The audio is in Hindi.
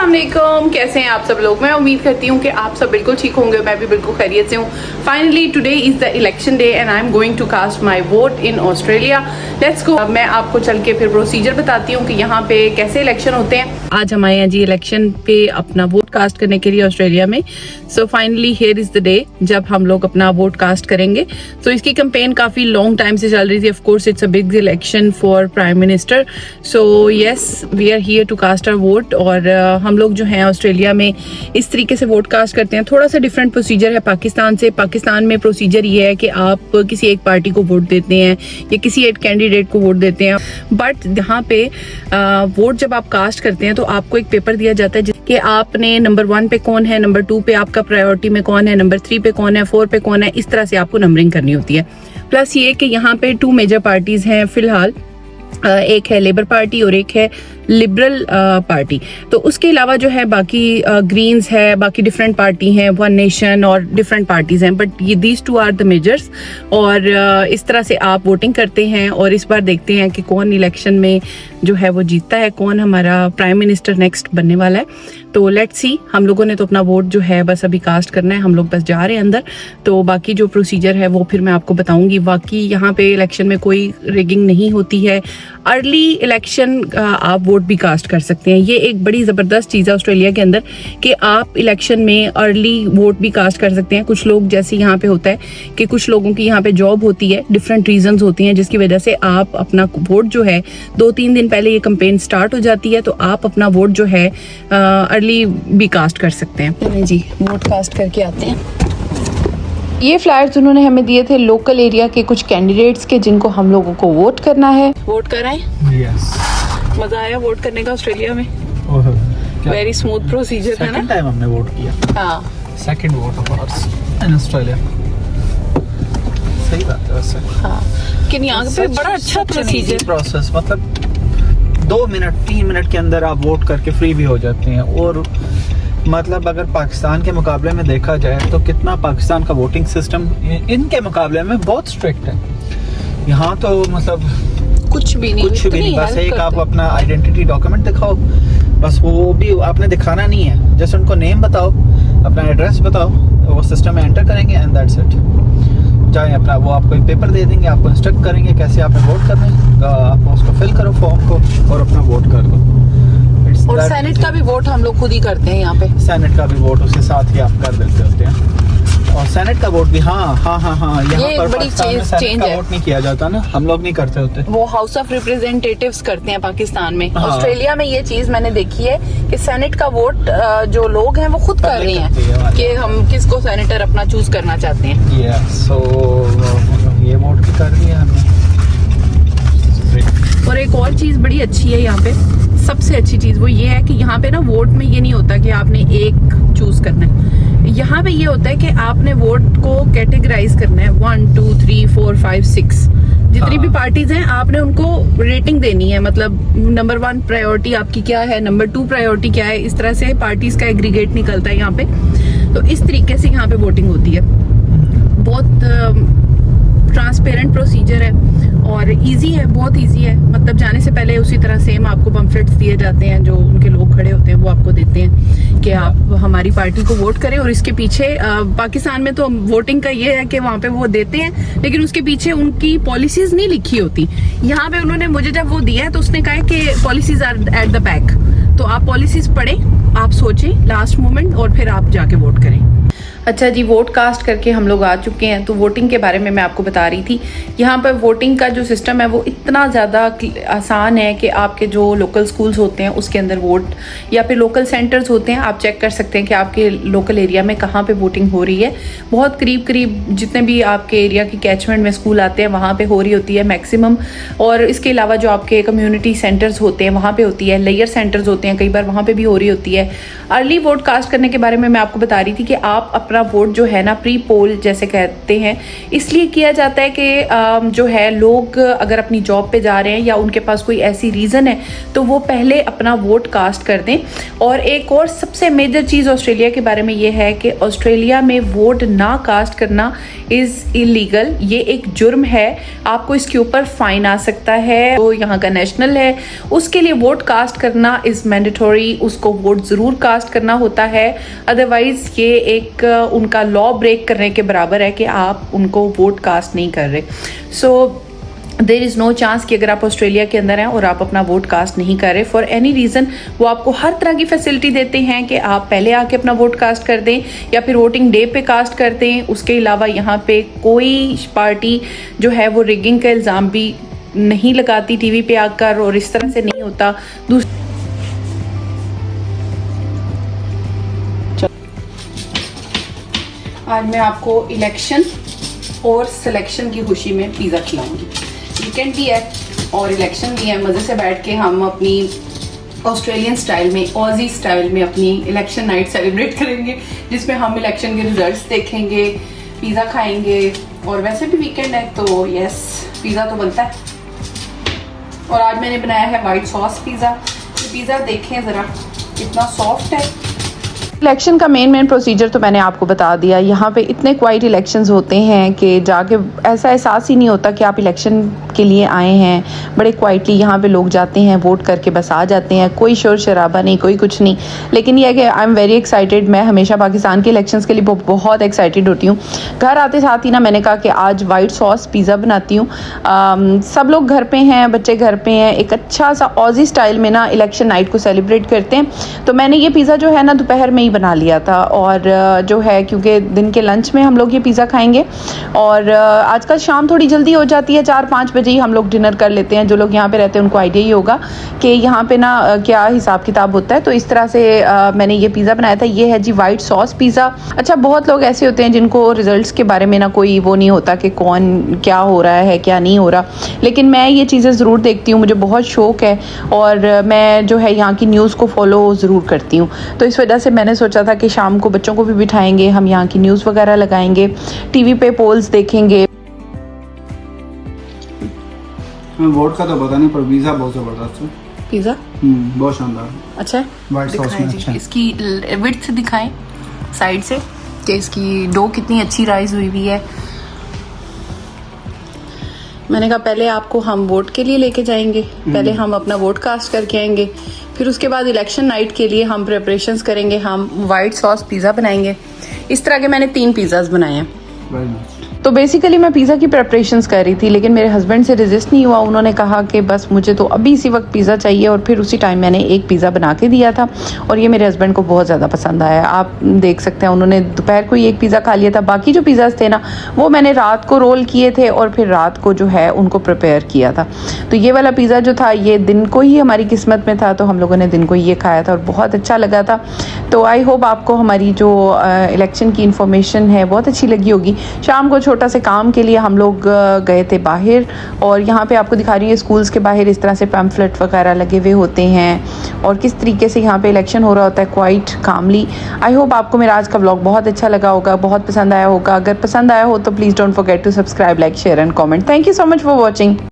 अस्सलाम वालेकुम, कैसे हैं आप सब लोग। मैं उम्मीद करती हूँ कि आप सब बिल्कुल ठीक होंगे। मैं भी बिल्कुल खैरियत से हूँ। Finally today is the election day and I am going to cast my vote in Australia. Let's go. मैं आपको चल के फिर प्रोसीजर बताती हूँ कि यहाँ पे कैसे इलेक्शन होते हैं। आज हम आए हैं जी इलेक्शन पे अपना वोट कास्ट करने के लिए ऑस्ट्रेलिया में। So finally here is the day जब हम लोग अपना वोट कास्ट करेंगे। तो इसकी कैंपेन काफ़ी लॉन्ग टाइम से चल रही थी। Of course it's a big election for prime minister. So yes, we are here to cast our vote. और हम लोग जो हैं ऑस्ट्रेलिया में इस तरीके से वोट कास्ट करते हैं। थोड़ा सा डिफरेंट प्रोसीजर है पाकिस्तान से। पाकिस्तान में प्रोसीजर ये है कि आप किसी एक पार्टी को वोट देते हैं या किसी एक कैंडिडेट को वोट देते हैं। बट यहाँ पे वोट जब आप कास्ट करते हैं तो आपको एक पेपर दिया जाता है कि आपने नंबर 1 पे कौन है, नंबर 2 पे आपका प्रायोरिटी में कौन है, नंबर 3 पे कौन है, 4 पे कौन है। इस तरह से आपको नंबरिंग करनी होती है। प्लस ये कि यहाँ पे 2 मेजर पार्टीज हैं फिलहाल। एक है लेबर पार्टी और एक है लिबरल पार्टी। तो उसके अलावा जो है बाकी ग्रीन्स है, बाकी डिफरेंट पार्टी हैं, वन नेशन और डिफरेंट पार्टीज हैं। बट ये दीज 2 आर द मेजर्स। और इस तरह से आप वोटिंग करते हैं और इस बार देखते हैं कि कौन इलेक्शन में जो है वो जीतता है, कौन हमारा प्राइम मिनिस्टर नेक्स्ट बनने वाला है। तो लेट्स सी। हम लोगों ने तो अपना वोट जो है बस अभी कास्ट करना है। हम लोग बस जा रहे हैं अंदर। तो बाकी जो प्रोसीजर है वो फिर मैं आपको बताऊंगी। बाकी यहाँ पे इलेक्शन में कोई रिगिंग नहीं होती है। अर्ली इलेक्शन आप वोट भी कास्ट कर सकते हैं। ये एक बड़ी ज़बरदस्त चीज़ है ऑस्ट्रेलिया के अंदर कि आप इलेक्शन में अर्ली वोट भी कास्ट कर सकते हैं। कुछ लोग जैसे यहाँ पे होता है कि कुछ लोगों की यहाँ पे जॉब होती है, डिफरेंट रीजंस होती हैं जिसकी वजह से आप अपना वोट जो है 2-3 दिन पहले ये कैंपेन स्टार्ट हो जाती है। तो आप अपना वोट जो है अर्ली भी कास्ट कर सकते हैं। चलिए जी वोट कास्ट करके आते हैं। ये फ्लायर्स उन्होंने हमें दिए थे लोकल एरिया के कुछ कैंडिडेट्स के जिनको हम लोगों को वोट करना है। वोट कराएं? यस। मजा आया वोट करने का ऑस्ट्रेलिया में? वेरी स्मूथ प्रोसीजर है ना। सेकंड टाइम हमने वोट किया। हाँ, second vote of hours in Australia. सही बात है वैसे। हाँ, लेकिन यहाँ पे बड़ा अच्छा प्रोसीजर प्रोसेस। मतलब 2 मिनट 3 मिनट के अंदर आप वोट करके फ्री भी हो जाते हैं। और मतलब अगर पाकिस्तान के मुकाबले में देखा जाए तो कितना पाकिस्तान का वोटिंग सिस्टम इनके मुकाबले में बहुत स्ट्रिक्ट है। यहाँ तो मतलब कुछ भी नहीं बस एक आप अपना आइडेंटिटी डॉक्यूमेंट दिखाओ, बस वो भी आपने दिखाना नहीं है। जैसे उनको नेम बताओ, अपना एड्रेस बताओ, वो सिस्टम में एंटर करेंगे एंड दैट्स इट। जाए अपना, वो आपको एक पेपर दे देंगे, आपको इंस्ट्रक्ट करेंगे कैसे आपने वोट करना है। आप उसको फिल करो फॉर्म को और अपना वोट कर दो। और सेनेट का भी वोट हम लोग खुद ही करते हैं यहाँ पे। सेनेट का भी वोट उसके साथ ही आप कर देते होते हैं। और सेनेट का वोट भी हाँ यहाँ पर बड़ी चेंज है। वोट नहीं किया जाता ना, हम लोग नहीं करते होते। वो हाउस ऑफ रिप्रेजेंटेटिव्स करते हैं पाकिस्तान में। ऑस्ट्रेलिया में ये चीज मैंने देखी है कि सेनेट का वोट जो लोग हैं वो खुद कर रहे हैं कि हम किसको सेनेटर अपना चूज करना चाहते हैं। सो ये वोट भी कर दिया हमने। और एक और चीज बड़ी अच्छी है यहाँ पे, सबसे अच्छी चीज वो ये है कि यहाँ पे ना वोट में ये नहीं होता कि आपने एक चूज करना है। यहाँ पे ये होता है कि आपने वोट को कैटेगराइज करना है 1 2 3 4 5 6 जितनी भी पार्टीज हैं आपने उनको रेटिंग देनी है। मतलब नंबर 1 प्रायोरिटी आपकी क्या है, नंबर 2 प्रायोरिटी क्या है। इस तरह से पार्टीज का एग्रीगेट निकलता है यहाँ पे। तो इस तरीके से यहाँ पे वोटिंग होती है। बहुत ट्रांसपेरेंट प्रोसीजर है और इजी है, बहुत इजी है। मतलब जाने से पहले उसी तरह सेम आपको पम्फलेट्स दिए जाते हैं जो उनके लोग खड़े होते हैं वो आपको देते हैं कि आप हमारी पार्टी को वोट करें। और इसके पीछे पाकिस्तान में तो वोटिंग का ये है कि वहाँ पे वो देते हैं लेकिन उसके पीछे उनकी पॉलिसीज नहीं लिखी होती। यहाँ पे उन्होंने मुझे जब वो दिया है तो उसने कहा कि policies are at the back. तो आप पॉलिसीज पढ़ें, आप सोचें लास्ट मोमेंट और फिर आप जाके वोट करें। अच्छा जी, वोट कास्ट करके हम लोग आ चुके हैं। तो वोटिंग के बारे में मैं आपको बता रही थी। यहाँ पर वोटिंग का जो सिस्टम है वो इतना ज़्यादा आसान है कि आपके जो लोकल स्कूल्स होते हैं उसके अंदर वोट या फिर लोकल सेंटर्स होते हैं, आप चेक कर सकते हैं कि आपके लोकल एरिया में कहाँ पे वोटिंग हो रही है। बहुत करीब जितने भी आपके एरिया की कैचमेंट में स्कूल आते हैं वहाँ पर हो रही होती है मैक्सिमम। और इसके अलावा जो आपके कम्यूनिटी सेंटर्स होते हैं वहाँ पर होती है, लेयर सेंटर्स होते हैं कई बार वहाँ पर भी हो रही होती है। अर्ली वोट कास्ट करने के बारे में मैं आपको बता रही थी कि आप अपना वोट जो है ना प्री पोल जैसे कहते हैं, इसलिए किया जाता है कि जो है लोग अगर अपनी जॉब पे जा रहे हैं या उनके पास कोई ऐसी रीज़न है तो वो पहले अपना वोट कास्ट कर दें। और एक और सबसे मेजर चीज़ ऑस्ट्रेलिया के बारे में ये है कि ऑस्ट्रेलिया में वोट ना कास्ट करना इज़ इलीगल, ये एक जुर्म है, आपको इसके ऊपर फाइन आ सकता है। तो यहाँ का नेशनल है, उसके लिए वोट कास्ट करना इज़ मैंडेटरी, उसको वोट ज़रूर कास्ट करना होता है, अदरवाइज़ ये एक उनका लॉ ब्रेक करने के बराबर है कि आप उनको वोट कास्ट नहीं कर रहे। सो देर इज़ नो चांस कि अगर आप ऑस्ट्रेलिया के अंदर हैं और आप अपना वोट कास्ट नहीं कर रहे फॉर एनी रीज़न, वो आपको हर तरह की फैसिलिटी देते हैं कि आप पहले आके अपना वोट कास्ट कर दें या फिर वोटिंग डे पे कास्ट कर दें। उसके अलावा यहाँ पे कोई पार्टी जो है वो रिगिंग का इल्ज़ाम भी नहीं लगाती टीवी पे आकर, और इस तरह से नहीं होता। आज मैं आपको इलेक्शन और सिलेक्शन की खुशी में पिज़्ज़ा खिलाऊंगी। वीकेंड भी है और इलेक्शन भी है, मज़े से बैठ के हम अपनी ऑस्ट्रेलियन स्टाइल में, ऑजी स्टाइल में अपनी इलेक्शन नाइट सेलिब्रेट करेंगे, जिसमें हम इलेक्शन के रिजल्ट्स देखेंगे, पिज़्ज़ा खाएंगे, और वैसे भी वीकेंड है तो यस पिज़्ज़ा तो बनता है। और आज मैंने बनाया है वाइट सॉस पिज़्ज़ा। पिज़्ज़ा देखें ज़रा कितना सॉफ्ट है। इलेक्शन का मेन प्रोसीजर तो मैंने आपको बता दिया। यहाँ पे इतने क्वाइट इलेक्शंस होते हैं कि जाके ऐसा एहसास ही नहीं होता कि आप इलेक्शन के लिए आए हैं। बड़े क्वाइटली यहाँ पे लोग जाते हैं, वोट करके बस आ जाते हैं, कोई शोर शराबा नहीं, कोई कुछ नहीं। लेकिन यह है कि आई एम वेरी एक्साइटेड। मैं हमेशा पाकिस्तान के इलेक्शंस के लिए बहुत एक्साइटेड होती हूँ। घर आते साथ ही ना मैंने कहा कि आज वाइट सॉस पिज़्ज़ा बनाती हूँ। सब लोग घर पे हैं, बच्चे घर पे हैं, एक अच्छा सा ऑजी स्टाइल में ना इलेक्शन नाइट को सेलिब्रेट करते हैं। तो मैंने ये पिज़्ज़ा जो है ना दोपहर में ही बना लिया था, और जो है क्योंकि दिन के लंच में हम लोग ये पिज़्ज़ा खाएंगे, और आजकल शाम थोड़ी जल्दी हो जाती है, 4-5 बजे ही हम लोग डिनर कर लेते हैं। जो लोग यहाँ पे रहते हैं उनको आइडिया ही होगा कि यहाँ पे ना क्या हिसाब किताब होता है। तो इस तरह से मैंने ये पिज़्ज़ा बनाया था। ये है जी वाइट सॉस पिज़्ज़ा। अच्छा, बहुत लोग ऐसे होते हैं जिनको रिजल्ट्स के बारे में ना कोई वो नहीं होता कि कौन क्या हो रहा है क्या नहीं हो रहा, लेकिन मैं ये चीज़ें ज़रूर देखती हूँ, मुझे बहुत शौक़ है, और मैं जो है यहाँ की न्यूज़ को फॉलो ज़रूर करती हूँ। तो इस वजह से मैंने सोचा था कि शाम को बच्चों को भी बिठाएंगे, हम यहाँ की न्यूज़ वगैरह लगाएंगे, टीवी पे पोल्स देखेंगे। वोट का तो पता नहीं, पर पिज़्ज़ा बहुत ज़बरदस्त है। पिज़्ज़ा बहुत शानदार। अच्छा है, वाइट सॉस में अच्छा है। इसकी विड्थ दिखाएं साइड से कि इसकी डो कितनी अच्छी राइज हुई हुई है। मैंने कहा पहले आपको हम वोट के लिए लेके जाएंगे, पहले हम अपना वोट कास्ट करके आएंगे, फिर उसके बाद इलेक्शन नाइट के लिए हम प्रिपरेशंस करेंगे, हम वाइट सॉस पिज़्ज़ा बनाएंगे। इस तरह के मैंने 3 पिज़्ज़ाज बनाए हैं। तो बेसिकली मैं पिज़्ज़ा की प्रेपरेशंस कर रही थी, लेकिन मेरे हस्बैंड से रेजिस्ट नहीं हुआ। उन्होंने कहा कि बस मुझे तो अभी इसी वक्त पिज़्ज़ा चाहिए, और फिर उसी टाइम मैंने एक पिज़्ज़ा बना के दिया था, और ये मेरे हस्बैंड को बहुत ज़्यादा पसंद आया। आप देख सकते हैं उन्होंने दोपहर को ही एक पिज़्ज़ा खा लिया था। बाकी जो पिज़्ज़ाज थे ना वो मैंने रात को रोल किए थे, और फिर रात को जो है उनको प्रिपेयर किया था। तो ये वाला पिज़्ज़ा जो था ये दिन को ही हमारी किस्मत में था, तो हम लोगों ने दिन को ही ये खाया था और बहुत अच्छा लगा था। तो आई होप आपको हमारी जो इलेक्शन की इन्फॉर्मेशन है बहुत अच्छी लगी होगी। शाम को छोटा से काम के लिए हम लोग गए थे बाहर, और यहाँ पे आपको दिखा रही हूँ स्कूल्स के बाहर इस तरह से पैम्फलेट वगैरह लगे हुए होते हैं, और किस तरीके से यहाँ पे इलेक्शन हो रहा होता है क्वाइट कामली। आई होप आपको मेरा आज का व्लॉग बहुत अच्छा लगा होगा, बहुत पसंद आया होगा। अगर पसंद आया हो तो please don't forget to subscribe, like, share and comment. Thank you so much for watching.